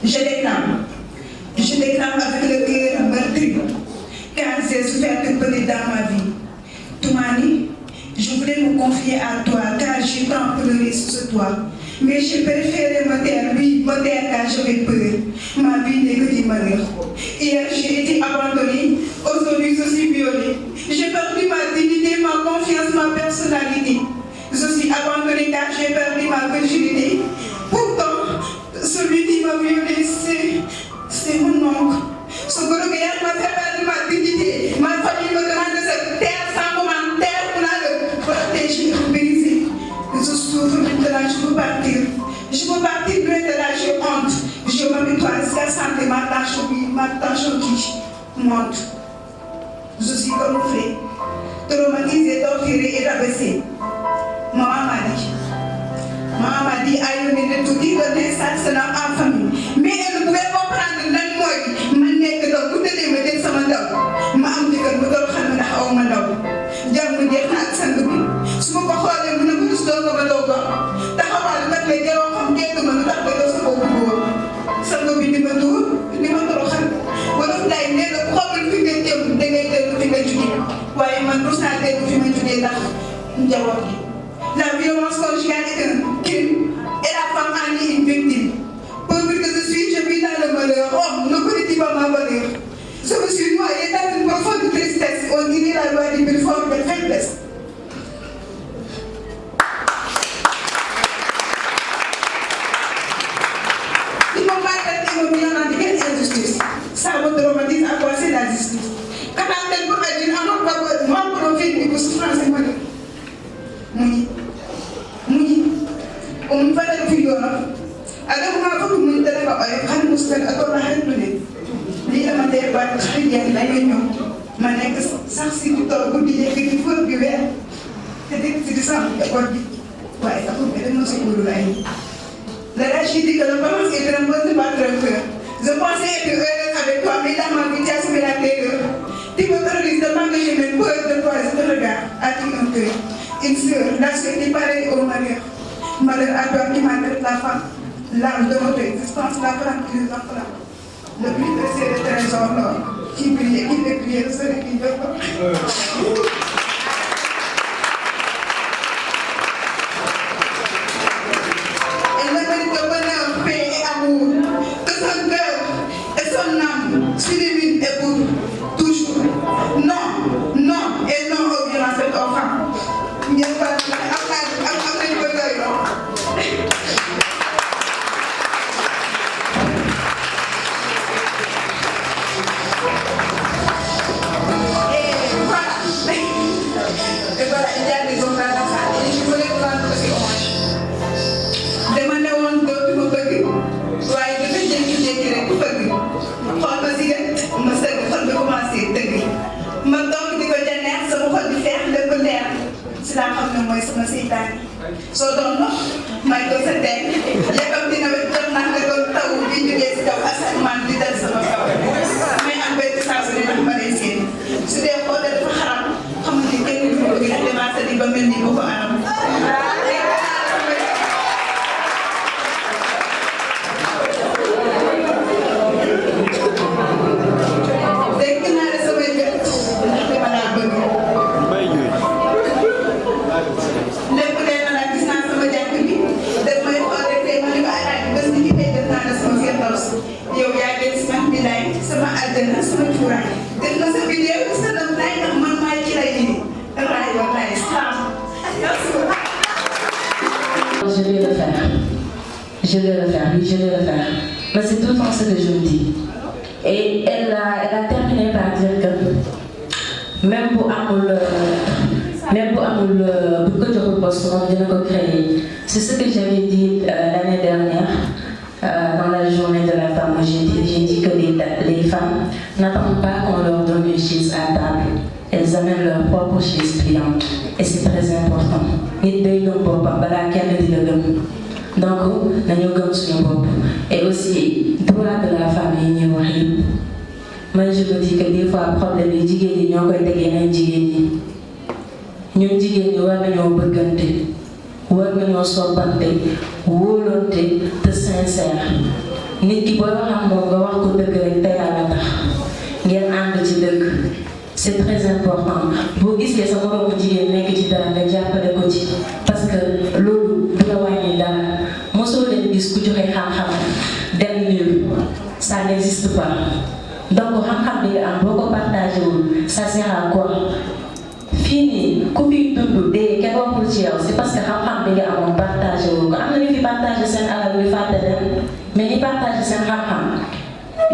Je déclame avec le cœur meurtri, car j'ai souffert de peu dans ma vie. Toumani, je voulais me confier à toi, car j'ai tant pleuré sur ce toit. Mais j'ai préféré me taire, car j'avais peur. Ma vie n'est que du malheur. Hier, j'ai été abandonnée, aujourd'hui, je suis violée. J'ai perdu ma dignité, ma confiance, ma personnalité. Je suis abandonnée car j'ai perdu ma virginité. Pourtant, celui qui m'a violée, c'est mon oncle. Ce gros gars m'a fait perdre ma dignité. Ma famille me demande de se taire sans commentaire pour le protéger, pour briser. Je souffre maintenant, je veux partir. Je veux partir loin de là, j'ai honte. Je me mets jusqu'à santé, ma tâche qui monte. Je suis comme un frère, traumatisé, torturé et rabaissé. Maman m'a dit, aïe, de tout dire, de naissance en famille. Mais elle ne pouvait pas prendre d'un mot. Ma nekk do bu tëddee ma jël sama ndaw ma am jëkkër bu doon xam ne ndax aw ma ndaw jàmm jeex na ak sang bi su ma ko xoolee mu ne ko gis doon ko ba doog ko taxawal kat la jaroo xam génn ma lu tax ba doo sa boobu góor sang bi di ma duur di ma toroxal wala lay nee na xamul fi nga jëm da ngay dellu fi nga jugee waaye man rus naa dellu fi ma jugee ndax njaboot gi. La violence conjugale est un crime et la femme en est une victime. Pauvre que je suis, je vis dans le malheur. Homme, ne connais-tu pas ma valeur? Je me suis noyée dans une profonde tristesse. On dirait la loi du plus fort de faiblesse. Il faut pas traiter mon bien dans quelle injustice. Ça me traumatise à quoi c'est la justice. Quand on a pour agir, on profite du coup souffrance et malheur. فلا في يوم أنا ما أقول من تلك أنا مستقل أقول راح أقول لي لما تبغى تشتري يعني لا يوم ما نكس سخسي تطلب بدي يجي فوق بيبيع تديك تدسام أقول واي أقول بدي نوصل كل لاي لا شيء دي كلام بس إذا ما بس باترفع je pensais être heureuse avec toi mais dans ma vitesse mais la terreur tu me terrorises tellement que j'ai même peur de toi je te regarde as-tu un cœur une sœur la sœur est pareille au malheur. Malheur à toi qui maltraite la femme, l'âme de notre existence, la femme qui nous enflamme. Le plus précieux des trésors l'or, qui brille, qui fait prier, celui qui veut pas. Elle ne mérite que bonheur, paix et amour, que son cœur et son âme s'illuminent et pour toujours. Non, non et non au violence cette offrande. So don't know, my daughter then, yakam dina wettam nak ko taw bi jógee ci taw asamaan di dal sama kaw mais am benn saa su ne ndax ma lay seen su dee xool dafa xaram xam nga ni kenn du ko gis démarche di ba mel ni ko anam dégg naa ne samay gët ndax dama laa bëgg lépp lee na la gis naa sama jàkk bi daf may xool rek tey ma ne ko alaaj bés ni ki tey def naa la sama firdaws yow yaa gën si man bilaay sama àddina sama cuuraay def na sa vidéo sa dam laay ndax man maay ci lay indi raay wallaay salaam Je vais le faire. Je vais le faire, oui, je vais le faire. Mais c'est tout le temps ce que je me dis. Et elle a terminé par dire que même pour Amoul, pour que je repose, on vient de créer. C'est ce que j'avais dit l'année dernière, dans la journée de la femme. J'ai dit que les femmes n'attendent pas qu'on leur donne une chaise à table. Elles amènent leur propre chaise pliante. Et c'est très important. Donc, et aussi, droit de la famille, moi je me dis que des fois, problème est que nous avons été ñun jigéen ñi war nañoo bëggante war nañoo soppante wóolante te sincère nit ki booy wax ak moom nga wax ko dëgg rek te yàlla tax ngeen ànd ci dëgg c'est très important boo gisee sa moroomu jigéen nekk ci dara nga jàppale ko ci parce que loolu du la wàññi dara mosoo leen gis ku joxe xam-xam dem nul ça n'existe pas donc xam-xam bi nga am boo ko partagé wul ça sert à quoi fii nii ku fi dund dee kenn waxul ci yow c'est parce que xam-xam bi nga amoon partagé wul ko am na ñu fi partagé seen alal ñu fàtte leen mais ñi partagé seen xam-xam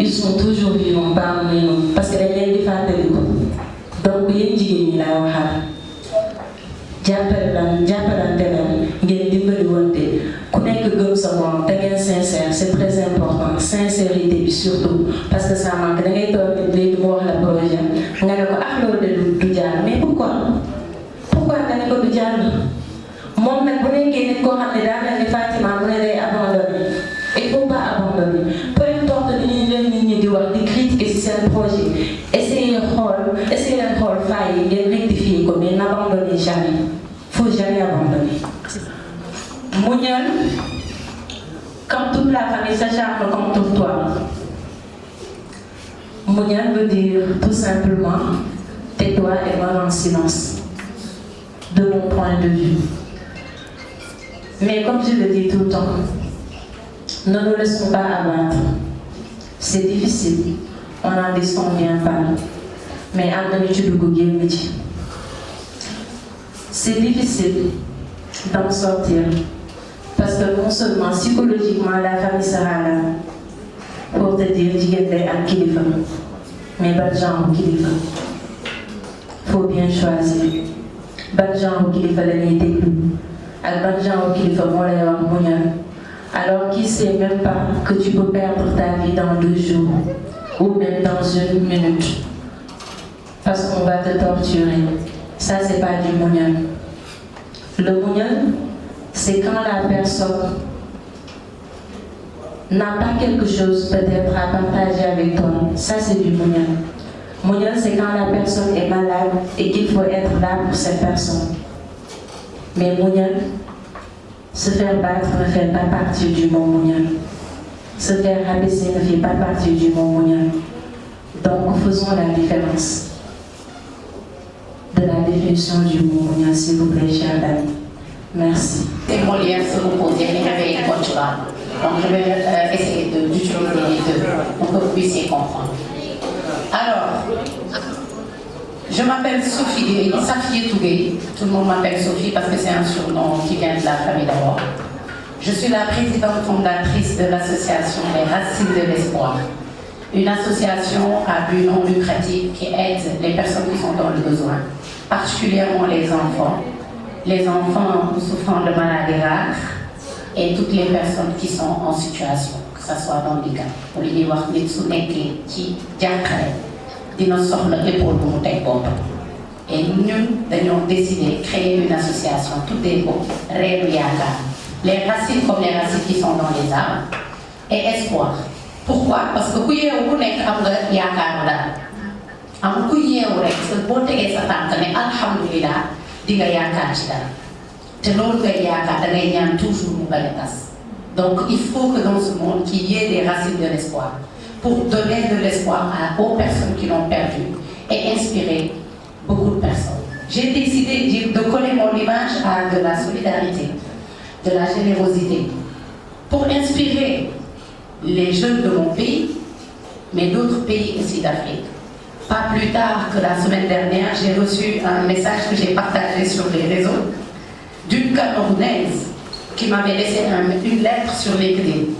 ils sont toujours vivants parmi nous parce que dañ leen di fàttali ko donc yéen jigéen ñi laa waxaat jàppalante leen ngeen dimbali wante ku nekk gëm sa morom te ngeen sincère c'est très important sincérité bi surtout parce que ça manque da ngay toog nit léegi mu wax la projet nga ne ko ah loolu de du jàll mais pourquoi nga ne ko du jàll moom nag bu nekkee nit koo xam ne daa mel ni Fatima mu ne day abandonné il faut pas abandonner peu importe li ñuy leen nit ñi di wax di critiquer ci seen projet essayer xool failles yi ngeen rectifier ko mais n'abandonnez jamais faut jamais abandonner. Muñal, comme toute la famille s'acharne contre toi. Muñal veut dire tout simplement tais-toi et meurs en silence, de mon point de vue. Mais comme je le dis tout le temps, ne nous laissons pas abattre. C'est difficile, on en descend bien pas, mais en habitude de c'est difficile d'en sortir parce que non seulement psychologiquement la famille sera là pour te dire jigéen day am kilifa mais ban genre kilifa faut bien choisir ban genre kilifa la ñuy déglu ak ban genre kilifa moo lay wax muñal alors qui sait même pas que tu peux perdre ta vie dans 2 jours ou même dans 1 minute parce qu'on va te torturer. Ça, c'est pas du muñal. Le muñal, c'est quand la personne n'a pas quelque chose peut-être à partager avec toi. Ça, c'est du muñal. Muñal, c'est quand la personne est malade et qu'il faut être là pour cette personne. Mais muñal, se faire battre ne fait pas partie du mot muñal. Se faire rabaisser ne fait pas partie du mot muñal. Donc, faisons la différence de la définition du mot muñal, s'il vous plaît, chers amis. Merci. C'est Molière se reposer, mais j'avais une Portugal. Donc je vais essayer d'utiliser les deux pour que vous puissiez comprendre. Alors, je m'appelle Sophie Tougé. Tout le monde m'appelle Sophie parce que c'est un surnom qui vient de la famille d'abord. Je suis la présidente fondatrice de l'association Les Racines de l'Espoir. Une association à but non lucratif qui aide les personnes qui sont dans le besoin, particulièrement les enfants souffrant de maladies rares et toutes les personnes qui sont en situation, que ce soit dans le cas. Pour les dire, les sous-nekkee qui jànqare dina soxla épaule bu mu teg boppam. Et nous avons décidé de créer une association, tout est beau, Reenu Yaakaar. Les racines comme les racines qui sont dans les arbres et espoir. Pourquoi? Parce que ku yeewu ku nekk am nga yaakaaru dara. Am ku yeewu rek parce que boo tegee sa tànk ne alhamdulilah di nga yaakaar ci dara. Te loolu ngay yaakaar da ngay ñaan toujours mu bañ a tas. Donc il faut que dans ce monde qu'il y ait des racines de l'espoir pour donner de l'espoir aux personnes qui l'ont perdu et inspirer beaucoup de personnes. J'ai décidé de coller mon image à de la solidarité, de la générosité, pour inspirer les jeunes de mon pays, mais d'autres pays aussi d'Afrique. Pas plus tard que la semaine dernière, j'ai reçu un message que j'ai partagé sur les réseaux d'une Camerounaise qui m'avait laissé une lettre sur LinkedIn.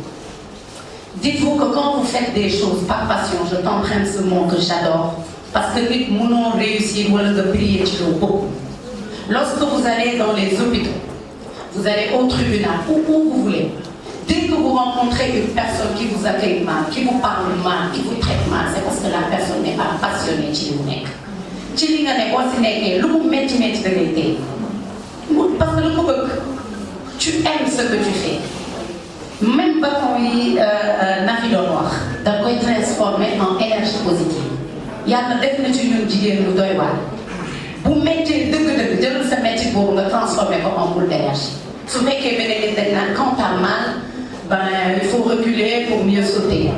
Dites-vous que quand vous faites des choses par passion, je t'emprunte ce mot que j'adore, parce que nit mënoo réussir wala nga briller ci loo bëgg. Lorsque vous allez dans les hôpitaux, vous allez au tribunal ou où vous voulez, dès que vous rencontrez une personne qui vous accueille mal, qui vous parle mal, qui vous traite mal, c'est parce que la personne n'est pas passionnée ci li mu nekk. Ci li nga ne boo si nekkee lu mu métti da ngay téye. Parce que lu ko bëgg, tu aimes ce que tu fais. Même bâton yi Nafi doon wax, da koy transformer en énergie positive. Yàlla def na ci ñun jigéen lu doy waar. Bu méttee dëgg-dëgg jëlal sa métti boobu nga transformer ko en boule d'énergie. Su fekkee beneen nit dañ naan quand t'as mal il faut reculer pour mieux sauter.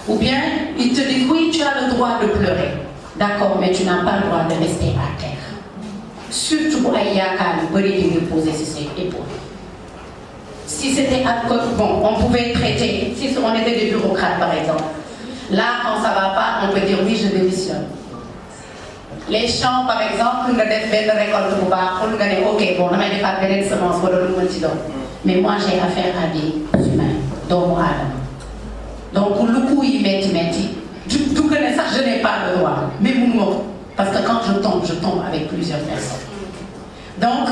Ou bien, ils te disent, oui, tu as le droit de pleurer. D'accord, mais tu n'as pas le droit de rester à terre. Surtout pour Aïyaka, le body de poser sur ses épaules. Si c'était alcool, bon, on pouvait traiter. Si on était des bureaucrates, par exemple. Là, quand ça ne va pas, on peut dire, oui, je démissionne. Les champs, par exemple, on a fait une récolte pour bas, on a dit, ok, bon, on a fait une semence pour le monde. Mais moi, j'ai affaire à des humains, dont moi. Donc, pour le coup, il m'dit, tout connais ça, je n'ai pas le droit. Mais mon parce que quand je tombe avec plusieurs personnes. Donc,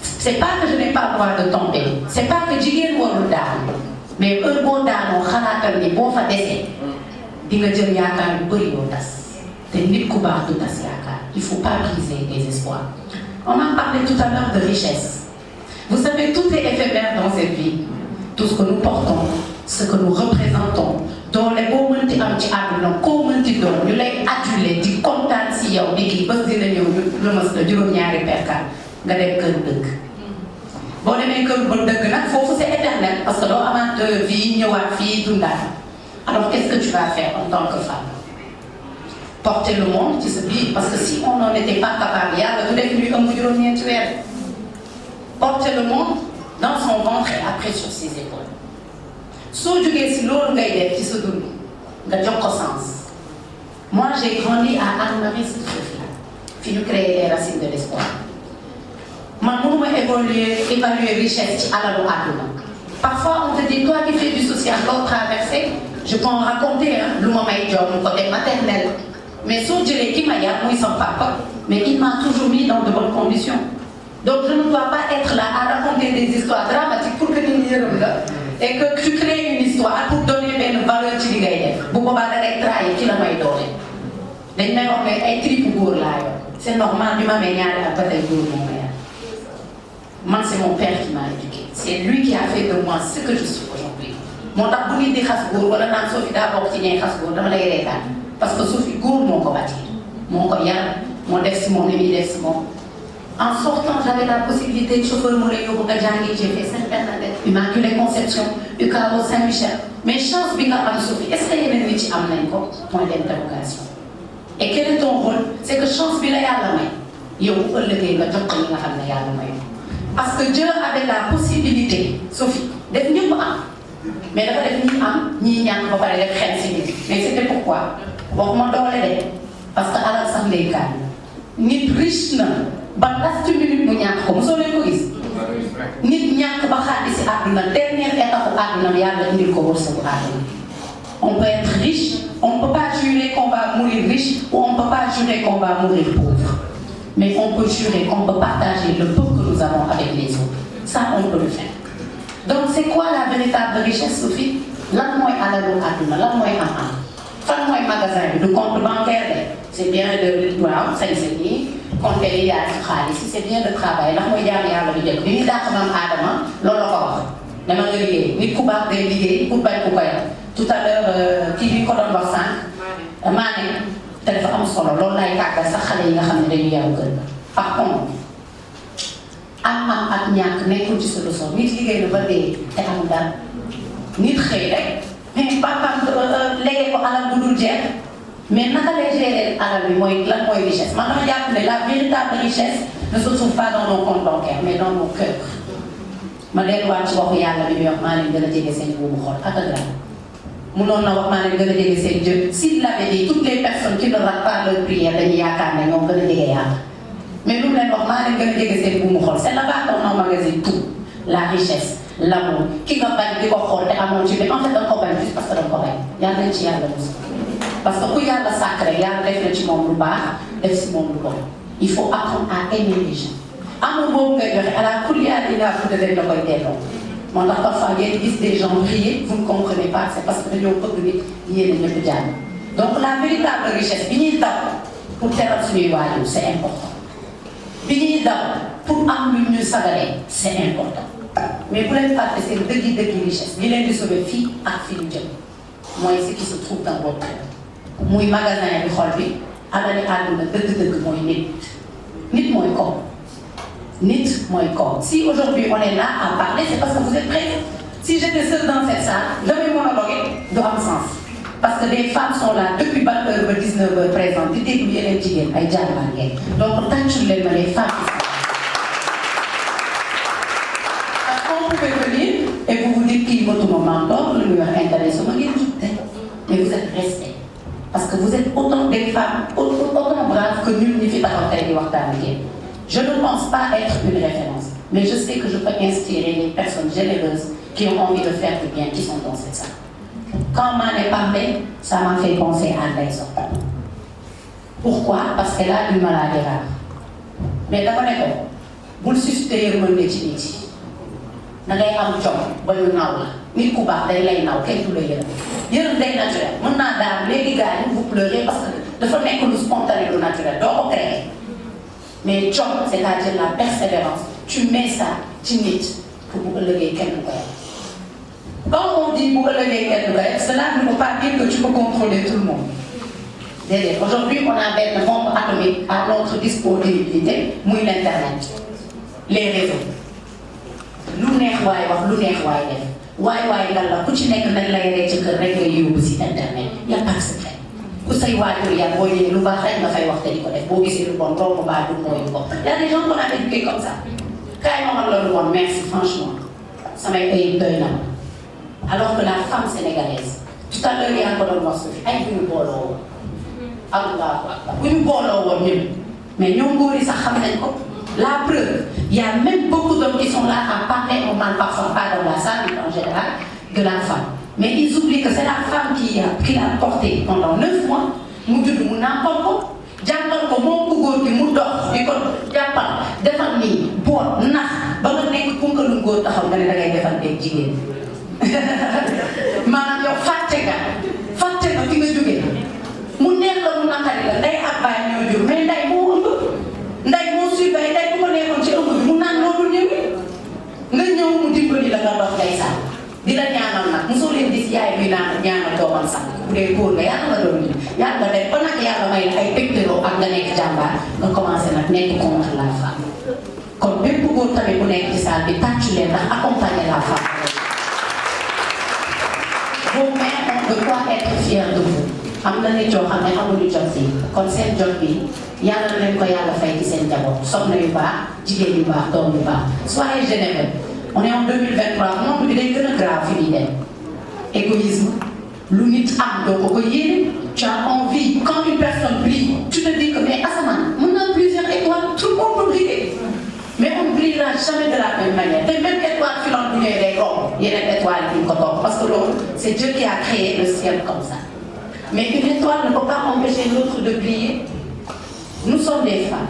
c'est pas que je n'ai pas le droit de tomber. C'est pas que j'ai le droit de dar. Mais un bon dar, on a des bons fa décès. Il ne faut pas briser les espoirs. On a parlé tout à l'heure de richesse. Vous savez, tout est éphémère dans cette vie. Tout ce que nous portons, ce que nous représentons, dont les beaux moments qui ont comment tu donnes, nous les adulés, tu contents si yow bigi bés dina ñëw lu mas la juróom-ñaari perkaal nga dem kër dëgg. Boo demee kër ba dëgg nag foofu c'est éternel parce que doo amaat vie ñëwaat fii dundaat. Alors qu'est-ce que tu vas faire en tant que femme? Porter le monde ci sa biir parce que si on n'en était pas capable yàlla du def ñuy ëmb juróom-ñeenti weer. Porter le monde dans son ventre et après sur ses épaules. soo jógee si loolu ngay def ci sa dund nga jox ko sens. Moi j'ai grandi à Anne-Marie Sophie fi ñu créé les racines de l'espoir. Man mënuma évaluer richesse ci alalu àdduna. Parfois on te dit toi qui fais du social loo traversé je peux en raconter lu ma may jox côté maternel. Mais soo jëlee ki ma yar muy son papa mais il m'a toujours mis dans de bonnes conditions. Donc je ne dois pas être là à raconter des histoires dramatiques pour que nit ñi yërëm la. Et que tu crées une histoire pour donner une valeur ci li ngay def bu boobaa da ngay trahir ci la may doole dañ may wax ne ay tripu góor laa yor c'est normal bi ma amee ñaari at ba tey góor moo ma yar man c'est mon père qui m'a éduqué c'est lui qui a fait de moi ce que je suis aujourd'hui moo tax bu nit di xas góor wala naan Sophie daa bokk ci ñay xas góor dama lay reetaan parce que Sophie góor moo ko bâtir moo ko yar moo def si moom li muy def si moom. En sortant, j'avais la possibilité de chauffeur Moulay Yobogadjangi, j'ai fait Sainte-Bernadette, Immaculée Conception, UCAO Saint-Michel. Mais chance, Bika Sophie, est-ce qu'il y a une métier à Mlenko? Point d'interrogation. Et quel est ton rôle? C'est que chance, Bila Yalamay. Parce que Dieu avait la possibilité, Sophie, d'être mieux pas. Mais il avait ni am, ni ñak ba paré def xel ci nit. Mais c'était pourquoi? Waxuma doole dé parce que alal sax lay kan. Nit riche na ba last minute mu ñàkk ko mosoo leen ko gis nit ñàkk ba xaati si àdduna dernière étape àdduna yàlla indil ko wërsëgu àdduna. On peut être riche, on ne peut pas jurer qu'on va mourir riche ou on ne peut pas jurer qu'on va mourir pauvre. Mais on peut jurer qu'on peut partager le peu que nous avons avec les autres. Ça, on peut le faire. Donc c'est quoi la véritable richesse, Sophie? Lan mooy alalu àdduna, lan mooy am-am. Fan mooy magasin bi du compte bancaire c'est bien de waaw sañ-sañ yi compter yi yaa ci xaalis si c'est bien de travailler ndax mooy jaam yàlla bi jëkk bi ñuy dàq maam aadama loolu la ko wax dama nga liggéey nit ku baax day liggéey pour bañ ku koy tout à l'heure kii bi ko doon wax sànq maa ne te dafa am solo loolu lay tàggal sax xale yi nga xam ne dañu yaru kër par contre am ak ñàkk nekkul ci solution nit liggéey na ba dee te amul dara nit xëy rek mais papaam léegi ko alal bu dul jeex mais naka lay gérer alal bi mooy lan mooy richesse man dama jàpp ne la véritable richesse ne se trouve pas dans nos comptes bancaires mais dans nos cœurs. ma delluwaat ci waxu yàlla bi muy wax maa leen gën a jege seen buumu xol ak ak lan munoon na wax maa leen gën a jege seen Dieu s'il l'avait dit toutes les personnes qui ne ratent pas leur prière dañuy yaakaar ne ñoom gën a jege yàlla mais lu mu leen wax maa leen gën a jege seen buumu xol c'est là-bas qu'on emmagasine tout la richesse l'amour ki nga bañ di ko xool te amoon ci mais en fait da nga ko bañ juste parce que da nga ko bañ yàlla nañ ci yàlla mos parce que ku yàlla sàkk rek yàlla def na ci moom lu baax def si moom lu bon il faut apprendre à aimer les gens amour boobu ngay joxe à la kuliyaat yi laa tudd leen da koy delloo moo tax parfois ngeen gis des gens briller vous ne comprenez pas c'est parce que dañoo bëgg nit yéen a ñëpp jàng donc la véritable richesse bi ñuy daw pour teral suñuy waajur c'est important bi ñuy daw pour am lu ñu sagalee c'est important mais bu leen fàtte seen dëggi richesse bi leen di sauver fii ak fii ñu jëm mooy ce qui se trouve dans votre cœur muy magasin bi xol bi alali àdduna dëgg-dëgg mooy nit mooy koom nit mooy koom si aujourd'hui on est là à parler c'est parce que vous êtes prêts Si j'étais seule dans cette salle, je vais monologuer de am sens. Parce que des femmes sont là depuis 20h, 19h présentes, di déglu yeneen jigéen ay jàmbaar ngeen. Donc tàccul leen ma les femmes qui sont là. Parce qu'on pouvait venir et vous vous dites kii motuma mentor, lu muy wax intéressé ma ngeen jug tey. Mais vous êtes restés. Parce que vous êtes autant des femmes, autant braves que ñun ñi fi taxaw tey di waxtaan ak yéen. Je ne pense pas être une référence, mais je sais que je peux inspirer les personnes généreuses qui ont envie de faire du bien, qui sont dans cette salle. Quand m'en est parlé, ça m'a fait penser à Ndeye Sokhna. Pourquoi? Parce qu'elle a une maladie rare. Mais dama ne ko bul susciter yërmande ci nit yi da ngay am jom ba ñu naw la nit ku baax day lay naw kenn du la yërëm day naturel mën naa daal léegi gars yi vous pleurez parce que dafa nekk lu spontané lu naturel doo ko créer mais jom c'est-à-dire la persévérance tu mets ça ci nit pour bu ëllëgee kenn du ko yem. Quand on dit bu ëllëgee kenn du ko yem, cela ne veut pas dire que tu peux contrôler tout le monde. Déedéet aujourd'hui on a benn bombe atomique à notre disponibilité muy l'internet les réseaux lu neex waay wax lu neex waay def waay lan la ku ci nekk nañ lay rey ci kër rek nga yóbbu si internet y a pas de secret ku say waajur ya boo ñëwee lu baax rek nga fay wax te di ko def boo gisee lu bon romb baa du mooy lu bon y a des gens qu'on a éduqués comme ça kaay ma man la lu bon merci franchement samay ayib doy na alors que la femme sénégalaise tout à l'heure yaa ko doon wax su fi ay bu ñu booloo woon Allah bu ñu booloo woon ñun mais ñoom góor yi sax xam nañ ko la preuve il y a même beaucoup d'hommes qui sont là à parler on parle parfois pas dans la salle mais en général de la femme mais ils oublient que c'est la femme qui l'a porté pendant 9 mois mu judd mu nàmpal ko jàngal ko moom ku góor gi mu dox di ko jàppal defal nii boot nax ba nga nekk punkalu góor taxaw nga ne dangay defal beeg jigéen maanaam yow fàtte nga fi nga jógee mu neex la mu naqari la nday ak baay ñoo jur mais nday moo ëmb nday moo surveille nday bu ko nekkoon ci ëmb bi mu naan loolu ñëwi nga ñëw mu dimbali la nga dox day sax di la ñaanal nag mosoo leen gis yaay bi naan ñaanal doomam sax bu dee góor nga yàlla nga doon yàlla def ba nag yàlla may la ay pectoraux ak nga nekk jàmbaar nga commencé nag nekk contre la femme kon bépp góor tamit bu nekk ci salle bi tàccu leen ndax accompagner la femme. Vos mères ont de quoi être fiers de vous. am na nit yoo xam ne amuñu jot fii kon seen jot bi yàlla na leen ko yàlla fay ci seen njaboot soxna yu baax jigéen yu baax doom yu baax soyez généreux on est en 2023 monde bi day gën a grave fi ñuy dem égoïsme lu nit am doo ko ko yéene tu as envie quand une personne brille tu te dis que mais asamaan mën na plusieurs étoiles tout le monde peut briller mais on ne brillera jamais de la même manière te même étoile filante bu ñëwee day romb yeneen étoile yi ñu ko toog parce que loolu c'est Dieu qui a créé le ciel comme ça. Mais une étoile ne peut pas empêcher l'autre de briller. Nous sommes des femmes.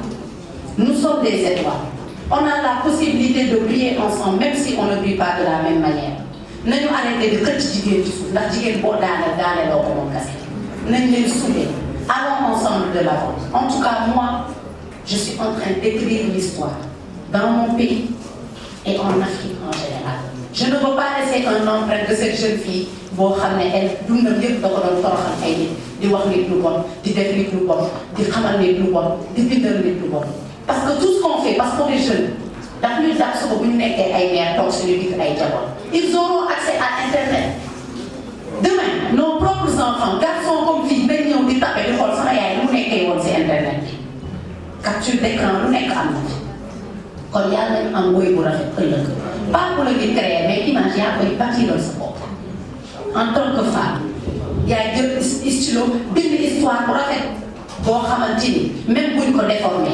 Nous sommes des étoiles. On a la possibilité de briller ensemble, même si on ne brille pas de la même manière. Nous arrêter de xëcc jigéen ci suuf ndax jigéen boo daaneel loo ko moom kese. Nañ leen souder. Allons ensemble de l'avant. En tout cas, moi, je suis en train d'écrire l'histoire dans mon pays et en Afrique en général. Je ne veux pas laisser un empreinte de cette jeune fille boo xam ne elle dundam yëpp da ko doon toroxal ay nit di wax nit lu bon di def nit lu bon di xamal nit lu bon di bindal nit lu bon. parce que tout ce qu'on fait parce qu'on est jeune daf ñuy dàq suba bu ñu nekkee ay mère toog suñu digg ay jaboot ils auront accès à internet. demain nos propres enfants garçons comme filles dañ ñëw di tapé di xool sama yaay lu nekkee woon si internet bi capture d'écran lu nekk am na fi kon yàlla nañu am woy bu rafet ëllëg pas pour le créer mais image yaa koy bâtiral sa bopp. En tant que femme yaay jël stylo bind histoire bu rafet boo xamante ni même buñ ko déformé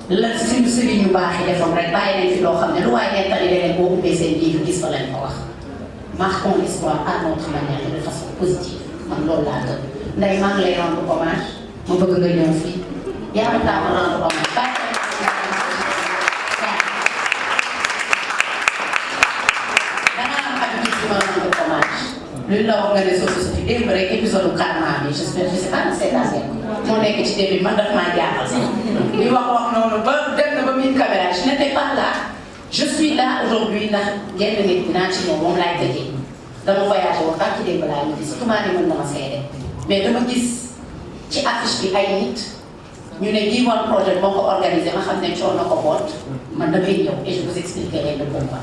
la suñu sëriñ yu baax yi defoon rek bàyyi nañ fi loo xam ne lu waaye nettali leneen boo ubbee seen livre gis fa lañ ko wax. Marquons l'histoire à notre manière de façon positive man loolu laa gën Ndeye maa ngi lay rendre hommage ma bëgg nga ñëw fii yaa ma taa ma rendre hommage bàyyi luñ la wax nga ne suuf si démb rek épisode Karma bi je sais pas c'est la moo nekk ci début man daf maa jaaxal sax li wax noonu ba dem na ba mille caméra je n'étais pas là je suis là aujourd'hui ndax genn nit dinaa ci ñëw moom laay tëjee dama voyagé woon ak ci démb laa ñu gis tumaa ni mën na ma seede mais dama gis ci affiche bi ay nit ñu ne bii woon projet moo ko organisé ma xam ne coono ko boot man damay ñëw et je vous expliquerai le pourquoi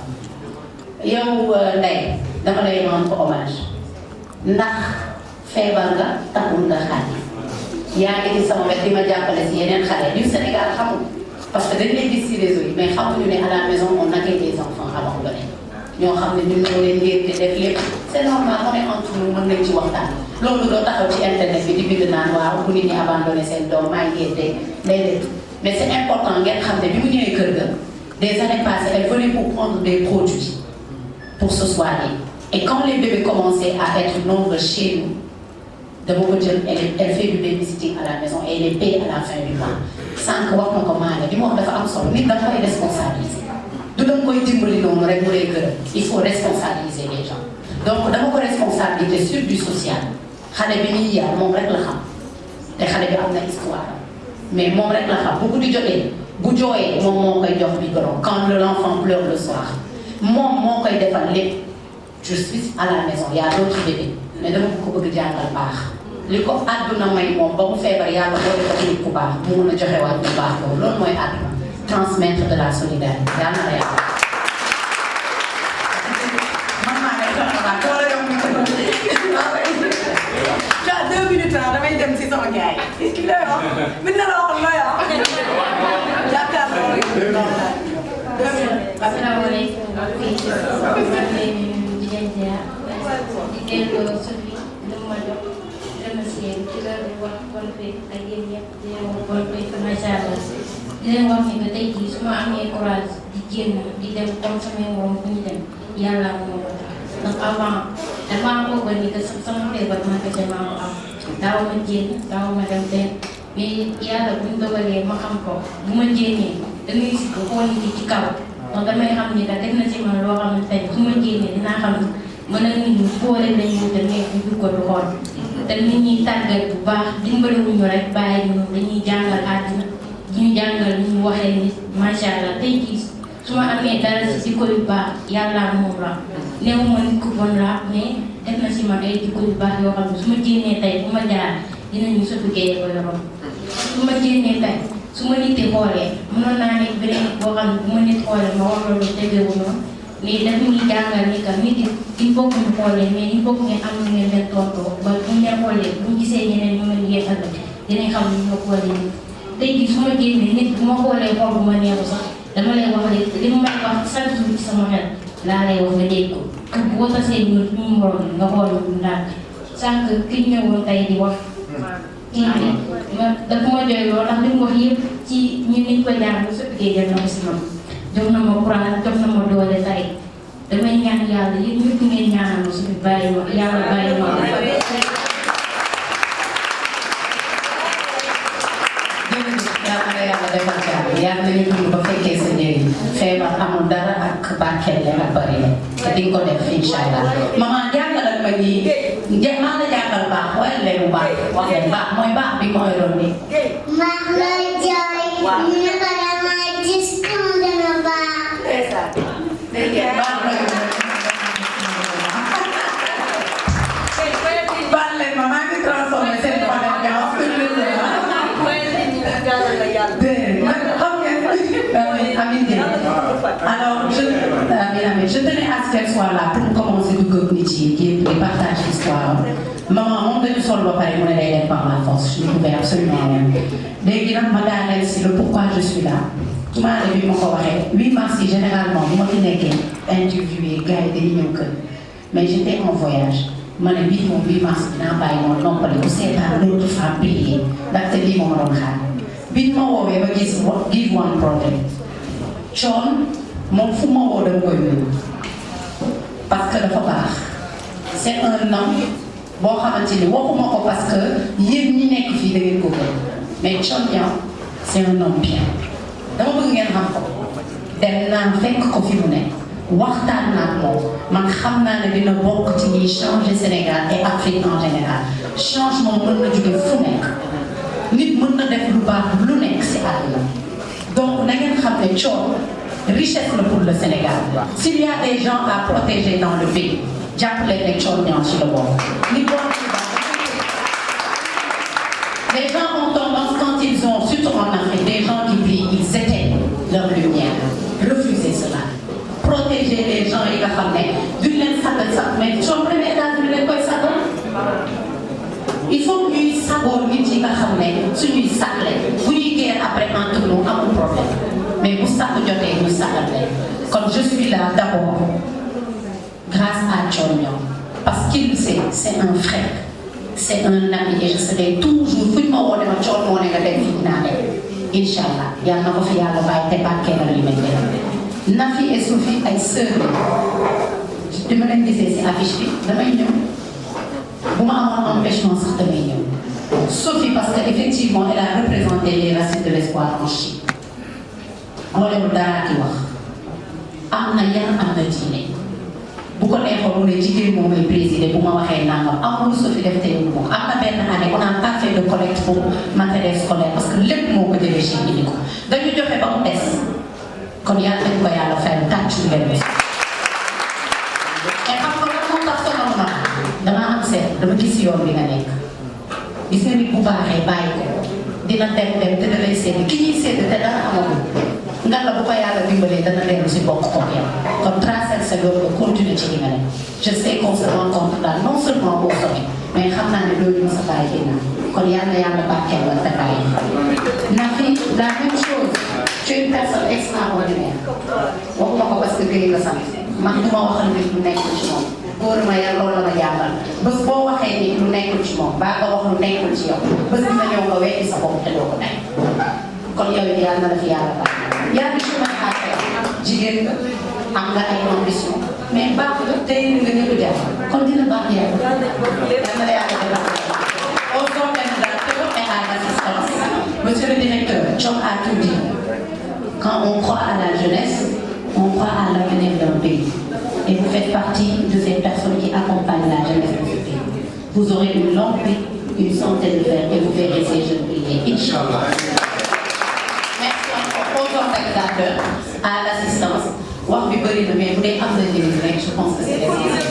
yow Ndeye dama lay rendre hommage ndax feebar nga taxul nga xaaj yaa ngi ci sama wet di ma jàppale si yeneen xale yu Sénégal xamul parce que dañ lay gis si réseau yi mais xamuñu ne à la maison on accueille des enfants abandonnés ñoo xam ne ñun ñoo leen ngir di def lépp c'est normal on est entre nous mën nañ ci waxtaan loolu doo taxaw ci internet bi di bind naan waaw bu nit ñi abandonné seen doom maa ngi ngir déedéet mais c'est important ngeen xam ne bi mu ñëwee kër ga des années passées elle venait pour prendre des produits pour se soigner et quand les bébés commençaient à être nombreux chez nous dama ko jël elle fait du babysitting à la maison et elle est payée à la fin du mois sànq wax na ko maanaam li mu wax dafa am solo nit da nga koy responsabiliser du da nga koy dimbali noonu rek mu lay gërëm il faut responsabiliser les gens donc dama ko responsabiliser sur du social xale bi muy yar moom rek la xam te xale bi am na histoire mais moom rek la xam bu guddi jotee bu jooyee moom moo koy jox biberon quand l'enfant pleure le soir moom moo koy defal lépp je suis à la maison y a d'autres bébés mais dama ko bëgg jàngal baax li ko àdduna may moom ba mu feebar yàlla boole ko nit ku baax mu mun a joxe waat bu baax loolu loolu mooy àdduna transmettre de la solidarité yàlla na la yàlla. man maa ngi lay jox baax wala yow mu 2 minutes damay dem si sama gars yi. ki lay wax mën na la waxoon looy wax. jàkkaarloo rek. asalaamaaleykum. di leen ziar. di delloo Sophie lu ma jox remercier ci loolu wax bon fee ak yéen ñëpp di leen wax bon fee macha allah di leen wax ni que tey jii su ma amee courage di génn di dem comme samay morom fu ñu dem yàlla moo ko tax ndax avant damaa foogoon ni que sama feebar ma kese maa ko am daaw ma génn daaw ma dem fenn mais yàlla bu ñu dogalee ma xam ko bu ma génnee damay si ko xool nit ci kaw donc damay xam ni que def na ci man loo xamante ne su ma génnee dinaa xam mën na nit ñi boole lañu wute mais du ko du xool te nit ñi tàggat bu baax dimbaliwuñu rek bàyyi ñu dañuy jàngal àddina di ñu jàngal ni ñu waxee nit macha allah tey jii su ma amee dara si jikko yu baax yàlla moom la néew ma nit ku bon la mais def na si man ay jikko yu baax yoo xam ne su ma génnee tey bu ma jaar dinañu sotugee ko yoroon su ma génnee tey su ma nit xoolee mënoon naa nekk beneen boo xam ne bu ma nit xoolee ma war loolu tegewu noonu mais daf ñuy jàngal ni que nit il faut que ñu xoolee mais il faut que ngeen am lu ngeen leen tontoo ba bu ñu leen xoolee bu ñu gisee ñeneen ñu mën ngeen ëllëg dinañ xam ni ñoo xoolee nit tey jii su ma génnee nit bu ma xoolee xool bu ma neexu sax dama lay wax rek li mu may wax chaque jour ci sama xel laa lay wax nga dégg ko boo tasee ñu moroom nga xool lu ndànk sànq ki ñëwoon tey di wax kii bi dafa ma jooy lool ndax li mu wax yëpp ci ñun niñ ko jàng su fekkee jël na ko si man jox na ma courage jox na ma doole tey damay ñaan yàlla yéen ñëpp ngeen ñaanal ma suñu bàyyi ma yàlla bàyyi ma yàlla defal jàmm yàlla nañu dund ba fekkee sa njëriñ feebar amul dara ak barkeel la ak bari la te di nga ko def incha allah maman jàngalal ma nii maa la jàngal baax waaye leen bu baax wax leen baax mooy baax bi mooy doon ni maa la jaay naka la ma gis comme dana baax baal leen ma maa ngi transformé seen alors, je tenais à ce qu'elle soit là pour commencer du cognitif et partager l'histoire. Maman, on devait sur le papa et mon élève par la force. Je ne pouvais absolument rien. Les gens m'ont dit c'est le pourquoi je suis là. Tout le monde a vu mon corps. 8 mars, généralement, moi qui n'ai interviewé, gars et des mais j'étais en voyage. Je me suis dit, 8 mars, je n'ai pas eu mon nom pour le c'est pas l'autre femme payée. D'acte dit mon nom. Vite, moi, je vais give one problem. John, mon fou m'a de parce que dafa baax c'est un homme boo xamante ni waxuma ko parce que yéen ñi nekk fii da ngeen ko gën mais John Niang c'est un homme bien dama bëgg ngeen xam ko dem naa fekk ko fi mu nekk waxtaan naa ak moom man xam naa ne dina bokk ci ñuy changer Sénégal et Afrique en général changement mën na jóge fu nekk nit mën na def lu baax lu nekk si àdduna donc na ngeen xam ne Thione richesse pour le Sénégal. S'il y a des gens à protéger dans le pays, j'appelle les Thione Niang sur le bord. Les gens ont tendance, quand ils ont, surtout en Afrique, des gens qui brillent, ils éteignent leur lumière. Refusez cela. Protéger les gens et la famille. D'une laine, ça peut suñuy sàq lañ bu ñuy guerre après entre nous amul problème mais bu sàq jotee ñu sàqal lañ kon je suis là d'abord grâce à Thione Niang parce qu'il sait c'est un frère c'est un ami et je serai toujours fu ñu ma woo ne ma Thione moo ne nga dem fii naa dem incha allah yàlla na ko fi yàlla bàyyi te barkeelal li may def Nafi et Sophie ay sœurs bi ma leen gisee si affiche bi damay ñëw bu ma amoon empêchement sax damay ñëw Sophie parce que effectivement elle a représenté les racines de l'espoir en Chine boolewul dara ki wax am na yar am na diine bu ko neexoon mu ne jigéen moom may présider bu ma waxee nangam amul Sophie def tey moom am na benn année on a pas fait de collecte pour matériel scolaire parce que lépp moo ko jëlee Chine indi ko dañu joxe ba mu des kon yàlla nañu ko yàlla fayal tàccu leen et xam nga lan moo tax sonal ma damaa am seet dama gis yoon bi nga nekk gis nga nit bu baaxee bàyyi ko dina dem te da lay seet ki ñuy seet te dara amagul nga la bu ko yàlla dimbalee dana dellu si bokk ko yow kon tracer sa yoon nga continuer ci li nga nekk je sais qu'on se rencontre daal non seulement au sommet mais xam naa ne loolu ñu sa bàyyi ginnaaw kon yàlla yàlla barkeel la te bàyyi Nafi la même chose tu es une personne extraordinaire waxuma ko parce que Guèye nga sant man du ma waxal nit lu nekkul ci moom góor ma yar loolu la ma jàngal bés boo waxee nit lu nekkul ci moom baa nga wax lu nekkul ci yow bés dina ñëw nga weddi sa bopp te doo ko nekk kon yow it yàlla na la fi yàlla baax yaa ngi chemin à faire jigéen nga am nga ay ambition mais baax nga tey nga ñëpp jàpp kon dina baax yàlla yàlla na la yàlla defal aux organisateurs et à l'assistance monsieur le directeur Thione a tout dit quand on croit à la jeunesse on croit à l'avenir d'un pays et vous faites partie de ces personnes qui accompagnent la jeunesse de ce pays vous aurez une longue vie une santé de fer et vous verrez ces jeunes briller Inch'Allah. Aux organisateurs, à l'assistance, wax bi bëri na mais bu dee am na njëriñ rek je pense que c'est